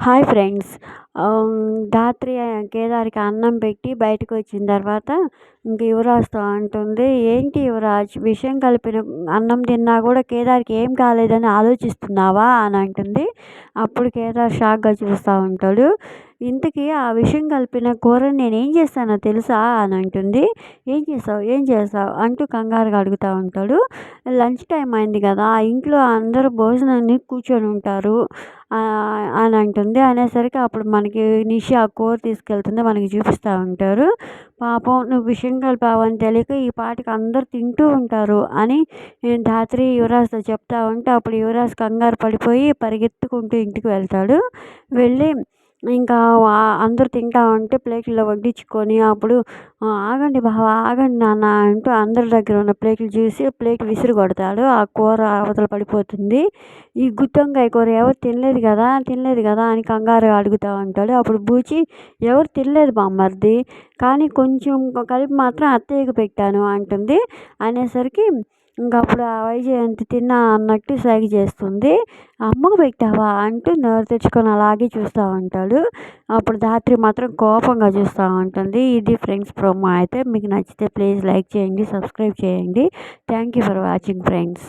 Hi friends. ధాత్రి కేదార్‌కి అన్నం పెట్టి బయటకొచ్చిన తర్వాత ఇంక యువరాజ్‌తో అంటుంది, "ఏంటి యువరాజ్, విషం కలిపిన అన్నం తిన్నా కూడా కేదార్‌కి ఏం కాలేదని ఆలోచిస్తున్నావా?" అని అంటుంది. అప్పుడు కేదార్ షాక్‌గా చూస్తూ ఉంటాడు. "ఇంతకీ ఆ విషం కలిపిన కూరని నేనేం చేశానో తెలుసా?" అని అంటుంది. "ఏం చేసావు? ఏం చేసావు?" అంటూ కంగారుగా అడుగుతూ ఉంటాడు. "లంచ్ టైం అయింది కదా, ఇంట్లో అందరూ భోజనానికి కూర్చొని ఉంటారు" అని అంటుంది. అనేసరికి అప్పుడు మనకి నిషి ఆ కూర తీసుకెళ్తుంది. మనకి చూపిస్తూ ఉంటారు. "పాపం నువ్వు విషం కలిపావని తెలియక ఈ పాటికి అందరూ తింటూ ఉంటారు" అని ధాత్రి యువరాజ్‌తో చెప్తా ఉంటే, అప్పుడు యువరాజ్ కంగారు పడిపోయి పరిగెత్తుకుంటూ ఇంటికి వెళ్తాడు. వెళ్ళి ఇంకా అందరూ తింటా ఉంటే ప్లేట్‌లో వడ్డించుకొని అప్పుడు "ఆగండి బావ, ఆగండి నాన్న" అంటూ అందరి దగ్గర ఉన్న ప్లేట్లు చూసి ప్లేట్ విసిరి కొడతాడు. ఆ కూర అవతల పడిపోతుంది. "ఈ గుత్తొంకాయ కూర ఎవరు తినలేదు కదా, తినలేదు కదా" అని కంగారుగా అడుగుతూ ఉంటాడు. అప్పుడు బూచి, "ఎవరు తినలేదు బామ్మర్ది, కానీ కొంచెం కలిపి మాత్రం అత్తయ్యకి పెట్టాను" అంటుంది. అనేసరికి ఇంకప్పుడు ఆ వైజయంతి తిన్నా అన్నట్టు సైగ చేస్తుంది. "అమ్మకు పెట్టావా?" అంటూ నోరు తెరుచుకొని అలాగే చూస్తూ ఉంటాడు. అప్పుడు ధాత్రి మాత్రం కోపంగా చూస్తూ ఉంటుంది. ఇది ఫ్రెండ్స్ ప్రోమో అయితే. మీకు నచ్చితే ప్లీజ్ లైక్ చేయండి, సబ్స్క్రైబ్ చేయండి. Thank you for watching friends.